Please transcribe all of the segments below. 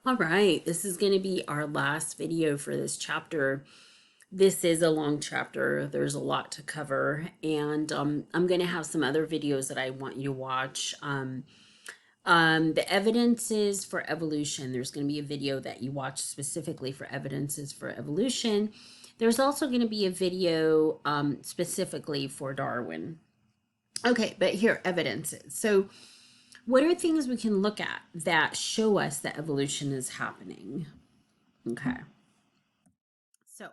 All right, this is going to be our last video for this chapter. This is a long chapter. There's a lot to cover, and I'm going to have some other videos that I want you to watch. The evidences for evolution. There's going to be a video that you watch specifically for evidences for evolution. There's also going to be a video specifically for Darwin. Okay, but here, evidences. So what are things we can look at that show us that evolution is happening? Okay. So,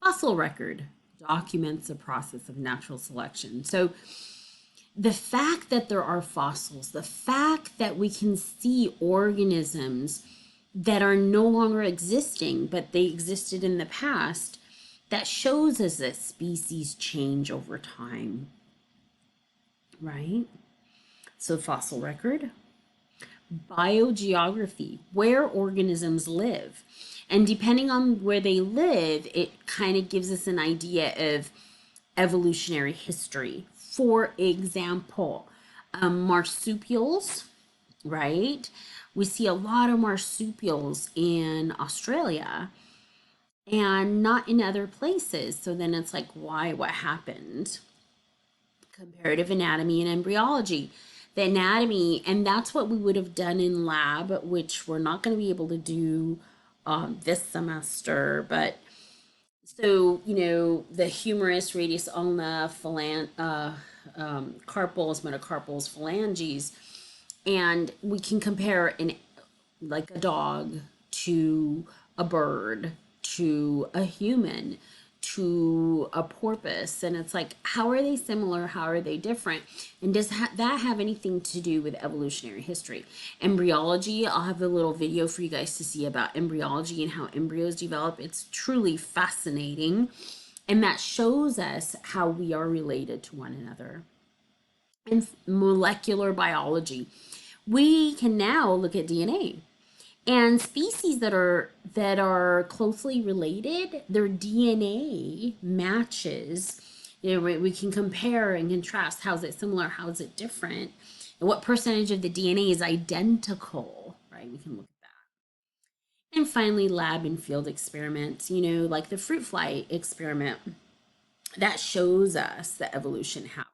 fossil record documents the process of natural selection. So, the fact that there are fossils, the fact that we can see organisms that are no longer existing, but they existed in the past, that shows us that species change over time, right? So, fossil record, biogeography, where organisms live. And depending on where they live, it kind of gives us an idea of evolutionary history. For example, marsupials, right? We see a lot of marsupials in Australia and not in other places. So then it's like, why? What happened? Comparative anatomy and embryology. The anatomy, and that's what we would have done in lab, which we're not going to be able to do this semester. But so, the humerus, radius ulna, carpals, metacarpals, phalanges, and we can compare like a dog to a bird to a human to a porpoise, and it's like, how are they similar, how are they different, and does that have anything to do with evolutionary history? Embryology, I'll have a little video for you guys to see about embryology and how embryos develop. It's truly fascinating, and that shows us how we are related to one another. And molecular biology, we can now look at DNA. And species that are closely related, their DNA matches. We can compare and contrast. How's it similar? How is it different? And what percentage of the DNA is identical, right? We can look at that. And finally, lab and field experiments, like the fruit fly experiment that shows us that evolution happens.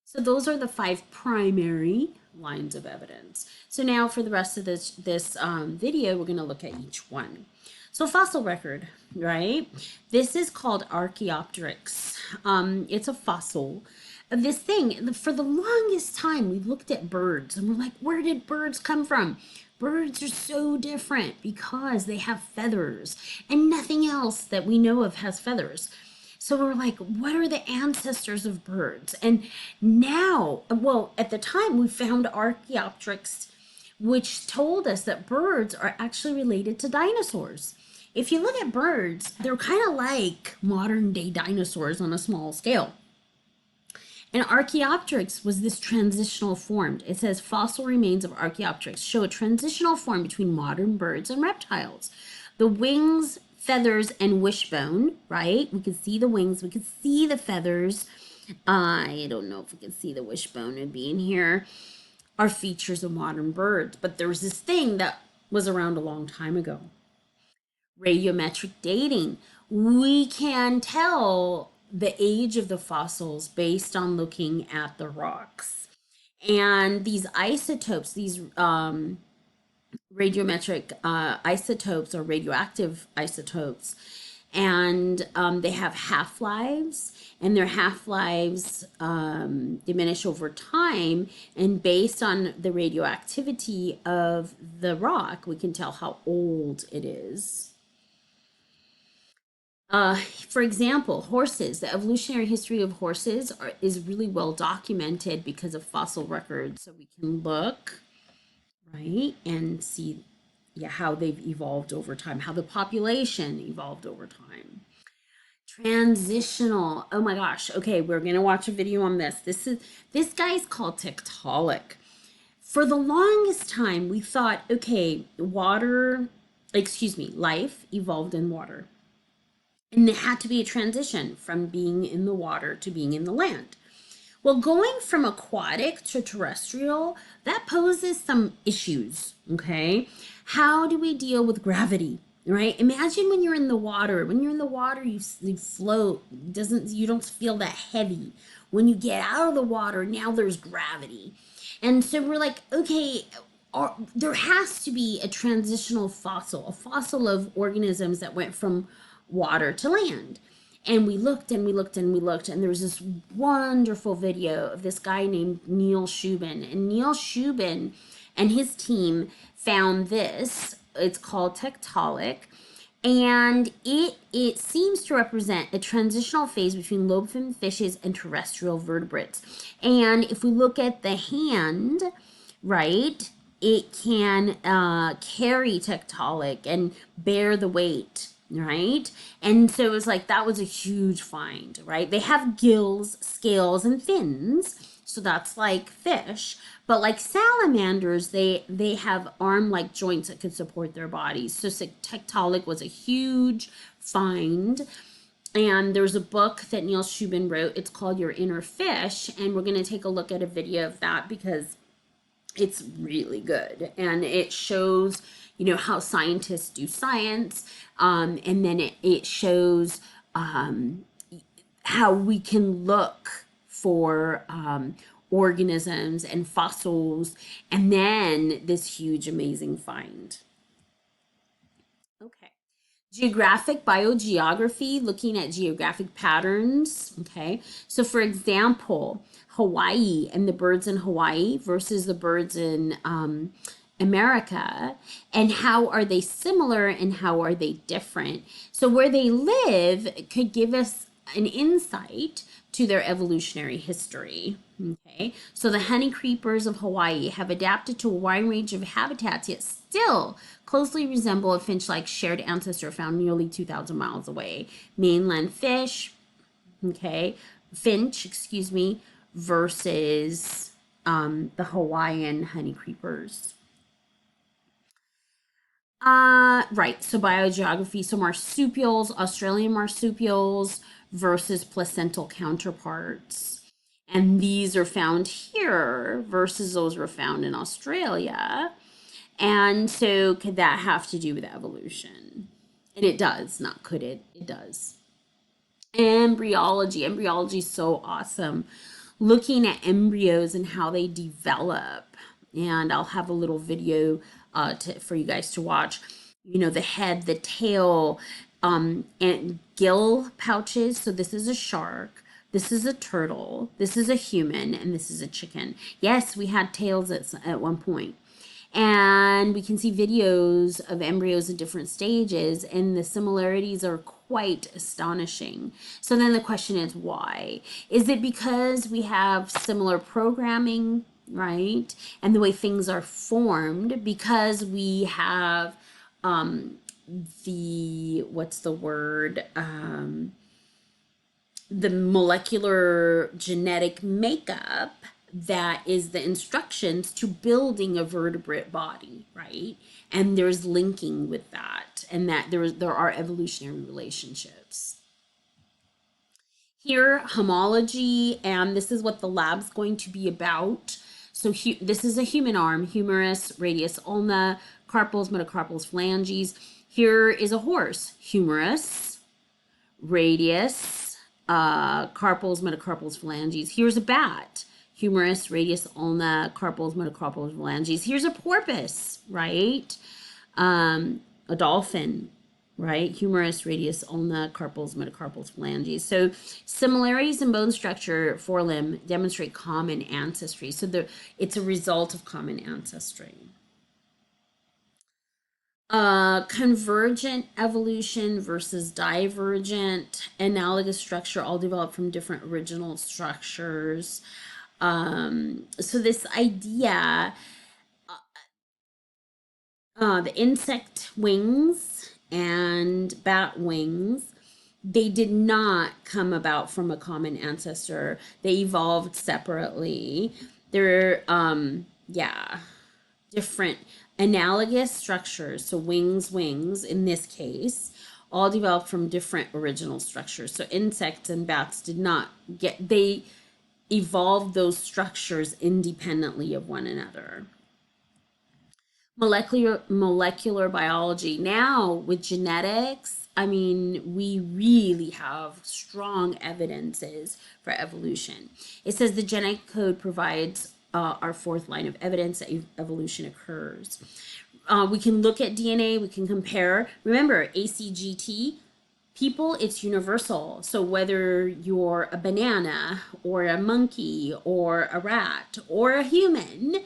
So those are the 5 primary lines of evidence. So now for the rest of this video, we're going to look at each one. So fossil record, right? This is called Archaeopteryx. It's a fossil of this thing. For the longest time, we looked at birds and we're like, where did birds come from? Birds are so different because they have feathers, and nothing else that we know of has feathers. So we're like, what are the ancestors of birds? And now, well, at the time we found Archaeopteryx, which told us that birds are actually related to dinosaurs. If you look at birds, they're kind of like modern day dinosaurs on a small scale. And Archaeopteryx was this transitional form. It says fossil remains of Archaeopteryx show a transitional form between modern birds and reptiles. The wings, feathers, and wishbone, right? We could see the wings, we could see the feathers. I don't know if we can see the wishbone would be in here, are features of modern birds. But there was this thing that was around a long time ago. Radiometric dating. We can tell the age of the fossils based on looking at the rocks. And these isotopes, these radiometric isotopes or radioactive isotopes, and they have half-lives, and their half-lives diminish over time, and based on the radioactivity of the rock, we can tell how old it is. For example, horses. The evolutionary history of horses is really well documented because of fossil records. So we can look, right, and see how they've evolved over time, how the population evolved over time. Transitional. Oh my gosh. Okay, we're gonna watch a video on this. This guy's called tectonic. For the longest time, we thought, okay, life evolved in water. And there had to be a transition from being in the water to being in the land. Well, going from aquatic to terrestrial, that poses some issues, okay? How do we deal with gravity? Right? Imagine when you're in the water. When you're in the water, you float. Doesn't you don't feel that heavy. When you get out of the water, now there's gravity. And so we're like, okay, there has to be a transitional fossil, a fossil of organisms that went from water to land. And we looked and we looked and we looked, and there was this wonderful video of this guy named Neil Shubin. And Neil Shubin and his team found this. It's called Tiktaalik. And it seems to represent a transitional phase between lobe-finned fishes and terrestrial vertebrates. And if we look at the hand, right, it can carry Tiktaalik and bear the weight, right? And so it was like that was a huge find, right? They have gills, scales, and fins, so that's like fish. But like salamanders, they have arm-like joints that could support their bodies. So Tiktaalik was a huge find. And there's a book that Neil Shubin wrote. It's called Your Inner Fish, and we're going to take a look at a video of that because it's really good, and it shows how scientists do science, and then it shows how we can look for organisms and fossils, and then this huge amazing find. Okay. Geographic biogeography, looking at geographic patterns. Okay. So, for example, Hawaii and the birds in Hawaii versus the birds in America, and how are they similar and how are they different? So, where they live could give us an insight to their evolutionary history. Okay, so the honey creepers of Hawaii have adapted to a wide range of habitats, yet still closely resemble a finch-like shared ancestor found nearly 2,000 miles away. Mainland fish, okay, finch, excuse me, versus the Hawaiian honey creepers. Right, so biogeography, so marsupials, Australian marsupials versus placental counterparts. And these are found here versus those were found in Australia. And so could that have to do with evolution? And it does, not could it, it does. Embryology is so awesome. Looking at embryos and how they develop. And I'll have a little video for you guys to watch. The head, the tail, and gill pouches. So this is a shark. This is a turtle. This is a human. And this is a chicken. Yes, we had tails at one point. And we can see videos of embryos in different stages, and the similarities are quite astonishing. So then the question is, why? Is it because we have similar programming, right? And the way things are formed, because we have the molecular genetic makeup that is the instructions to building a vertebrate body, right? And there's linking with that, and that there are evolutionary relationships. Here, homology, and this is what the lab's going to be about. So this is a human arm, humerus, radius, ulna, carpals, metacarpals, phalanges. Here is a horse, humerus, radius, carpals, metacarpals, phalanges. Here's a bat, humerus, radius, ulna, carpals, metacarpals, phalanges. Here's a porpoise, right? A dolphin, right? Humerus, radius, ulna, carpals, metacarpals, phalanges. So similarities in bone structure, forelimb, demonstrate common ancestry. So it's a result of common ancestry. Convergent evolution versus divergent, analogous structure, all developed from different original structures. So this idea, the insect wings and bat wings, they did not come about from a common ancestor. They evolved separately. They're, different analogous structures. So wings in this case, all developed from different original structures. So insects and bats did not get, evolved those structures independently of one another. Molecular biology. Now with genetics, I mean, we really have strong evidences for evolution. It says the genetic code provides our fourth line of evidence that evolution occurs. We can look at DNA, we can compare. Remember, ACGT, people, it's universal. So whether you're a banana or a monkey or a rat or a human,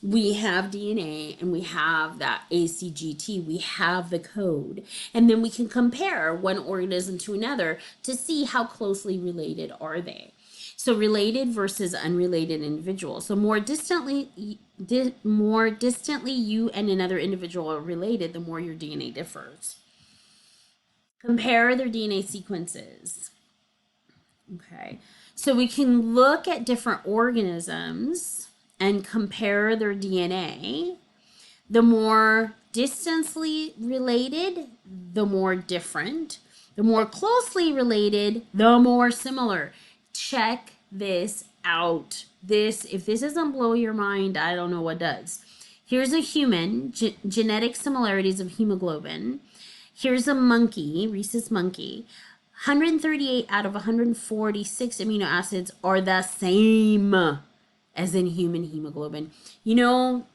we have DNA and we have that ACGT, we have the code. And then we can compare one organism to another to see how closely related are they. So related versus unrelated individuals. So more distantly you and another individual are related, the more your DNA differs. Compare their DNA sequences. Okay, so we can look at different organisms and compare their DNA. The more distantly related, the more different. The more closely related, the more similar. Check this out. If this doesn't blow your mind, I don't know what does. Here's a human, genetic similarities of hemoglobin. Here's a monkey, rhesus monkey. 138 out of 146 amino acids are the same as in human hemoglobin. You know,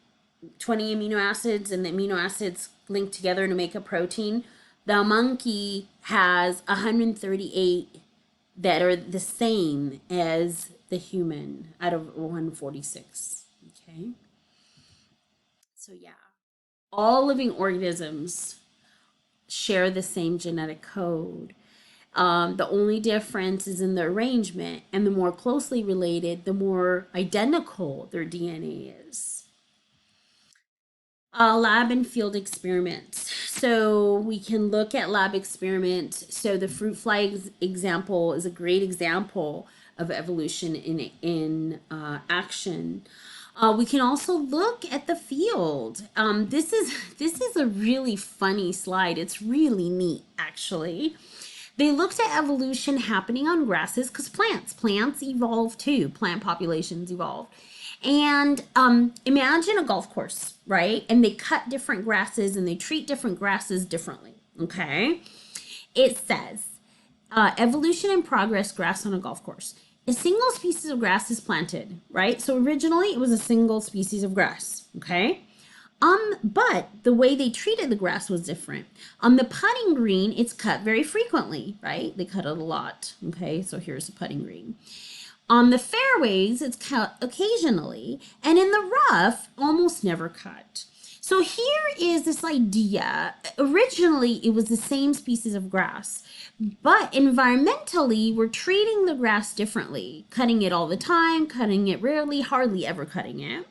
20 amino acids and the amino acids link together to make a protein. The monkey has 138 that are the same as the human out of 146. Okay. So yeah, all living organisms share the same genetic code. The only difference is in the arrangement, and the more closely related, the more identical their DNA is. Lab and field experiments. So we can look at lab experiments. So the fruit fly example is a great example of evolution in action. We can also look at the field. This is a really funny slide. It's really neat, actually. They looked at evolution happening on grasses because plants evolve too. Plant populations evolve. And imagine a golf course, right? And they cut different grasses and they treat different grasses differently, okay? It says, evolution and progress grass on a golf course. A single species of grass is planted, right? So originally it was a single species of grass, okay? But the way they treated the grass was different. On the putting green, it's cut very frequently, right? They cut it a lot, okay? So here's the putting green. On the fairways, it's cut occasionally, and in the rough, almost never cut. So here is this idea. Originally, it was the same species of grass, but environmentally, we're treating the grass differently, cutting it all the time, cutting it rarely, hardly ever cutting it.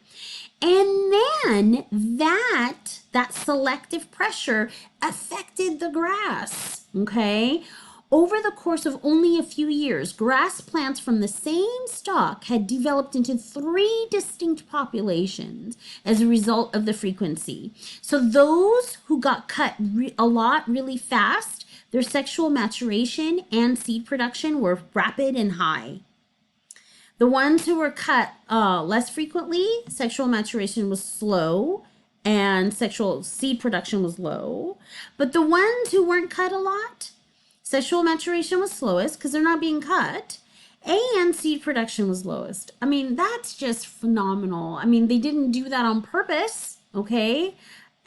And then that selective pressure affected the grass, okay? Over the course of only a few years, grass plants from the same stock had developed into 3 distinct populations as a result of the frequency. So those who got cut a lot really fast, their sexual maturation and seed production were rapid and high. The ones who were cut less frequently, sexual maturation was slow and sexual seed production was low. But the ones who weren't cut a lot, sexual maturation was slowest because they're not being cut, and seed production was lowest. I mean, that's just phenomenal. I mean, they didn't do that on purpose, okay?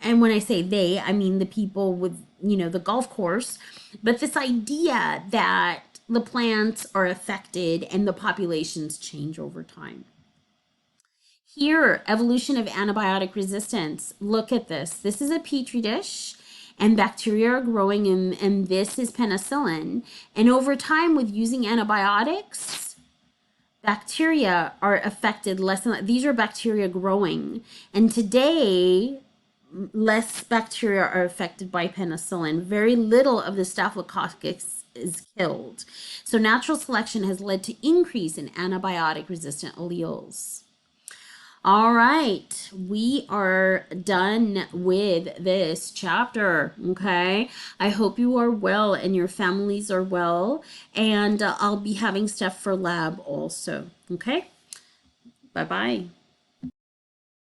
And when I say they, I mean the people with, the golf course. But this idea that the plants are affected and the populations change over time. Here, evolution of antibiotic resistance. Look at this. This is a petri dish and bacteria are growing and this is penicillin. And over time with using antibiotics, bacteria are affected less than, these are bacteria growing. And today, less bacteria are affected by penicillin. Very little of the Staphylococcus is killed. So natural selection has led to increase in antibiotic resistant alleles. All right, we are done with this chapter. Okay, I hope you are well and your families are well, and I'll be having stuff for lab also. Okay, bye bye.